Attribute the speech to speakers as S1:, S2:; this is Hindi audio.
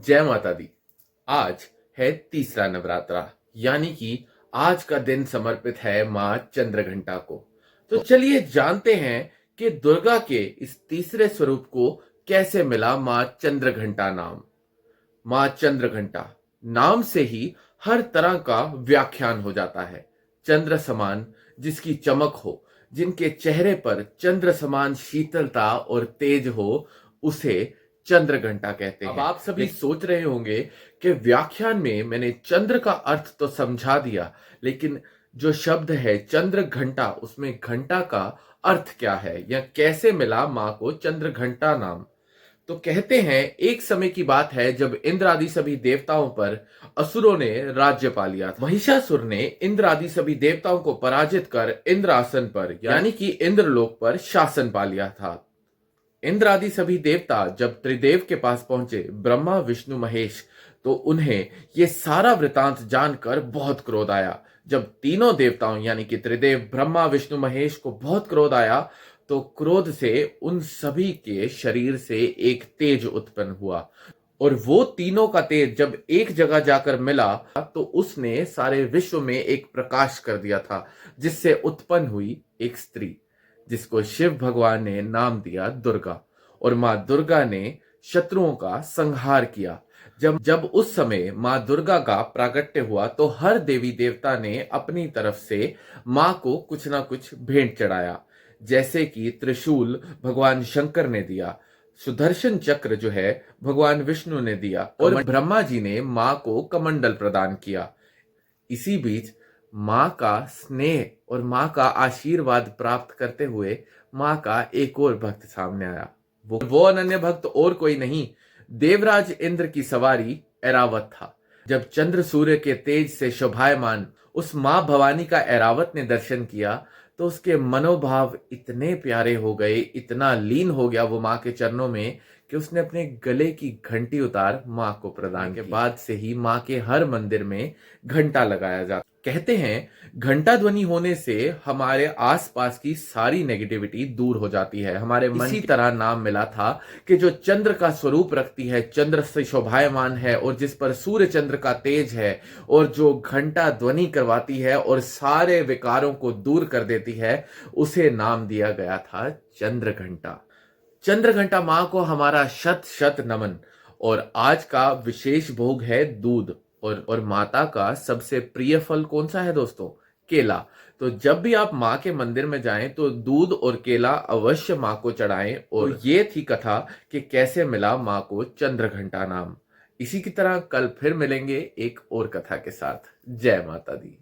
S1: जय माता दी। आज है तीसरा नवरात्रा, यानी कि आज का दिन समर्पित है माँ चंद्रघंटा को। तो चलिए जानते हैं कि दुर्गा के इस तीसरे स्वरूप को कैसे मिला माँ चंद्रघंटा नाम। माँ चंद्रघंटा नाम से ही हर तरह का व्याख्यान हो जाता है। चंद्र समान जिसकी चमक हो, जिनके चेहरे पर चंद्र समान शीतलता और तेज हो, उसे चंद्रघंटा कहते हैं। अब आप सभी सोच रहे होंगे कि व्याख्यान में मैंने चंद्र का अर्थ तो समझा दिया, लेकिन जो शब्द है चंद्रघंटा, उसमें घंटा का अर्थ क्या है या कैसे मिला मां को चंद्रघंटा नाम। तो कहते हैं एक समय की बात है जब इंद्र आदि सभी देवताओं पर असुरों ने राज्य पा लिया था। महिषासुर ने इंद्र आदि सभी देवताओं को पराजित कर इंद्रासन पर यानी कि इंद्रलोक पर शासन पा लिया था। इंद्र आदि सभी देवता जब त्रिदेव के पास पहुंचे, ब्रह्मा विष्णु महेश, तो उन्हें ये सारा वृतांत जानकर बहुत क्रोध आया। जब तीनों देवताओं यानी कि त्रिदेव, ब्रह्मा विष्णु महेश को बहुत क्रोध आया, तो क्रोध से उन सभी के शरीर से एक तेज उत्पन्न हुआ, और वो तीनों का तेज जब एक जगह जाकर मिला तो उसने सारे विश्व में एक प्रकाश कर दिया था, जिससे उत्पन्न हुई एक स्त्री, जिसको शिव भगवान ने नाम दिया दुर्गा। और मां दुर्गा ने शत्रुओं का संहार किया। जब जब उस समय मां दुर्गा का प्राकट्य हुआ तो हर देवी देवता ने अपनी तरफ से मां को कुछ ना कुछ भेंट चढ़ाया। जैसे कि त्रिशूल भगवान शंकर ने दिया, सुदर्शन चक्र जो है भगवान विष्णु ने दिया, और ब्रह्मा जी ने मां को कमंडल प्रदान किया। इसी बीच मां का स्नेह और मां का आशीर्वाद प्राप्त करते हुए मां का एक और भक्त सामने आया। वो अनन्य भक्त और कोई नहीं, देवराज इंद्र की सवारी ऐरावत था। जब चंद्र सूर्य के तेज से शोभायमान उस मां भवानी का ऐरावत ने दर्शन किया, तो उसके मनोभाव इतने प्यारे हो गए, इतना लीन हो गया वो मां के चरणों में, कि उसने अपने गले की घंटी उतार मां को प्रदान के बाद से ही मां के हर मंदिर में घंटा लगाया जाता। कहते हैं घंटा ध्वनि होने से हमारे आसपास की सारी नेगेटिविटी दूर हो जाती है। हमारे मन इसी तरह नाम मिला था कि जो चंद्र का स्वरूप रखती है, चंद्र से शोभायमान है और जिस पर सूर्य चंद्र का तेज है, और जो घंटा ध्वनि करवाती है और सारे विकारों को दूर कर देती है, उसे नाम दिया गया था चंद्र घंटा। चंद्र घंटा मां को हमारा शत शत नमन। और आज का विशेष भोग है दूध, और माता का सबसे प्रिय फल कौन सा है दोस्तों? केला। तो जब भी आप माँ के मंदिर में जाएं तो दूध और केला अवश्य माँ को चढ़ाएं। और ये थी कथा कि कैसे मिला माँ को चंद्रघंटा नाम। इसी की तरह कल फिर मिलेंगे एक और कथा के साथ। जय माता दी।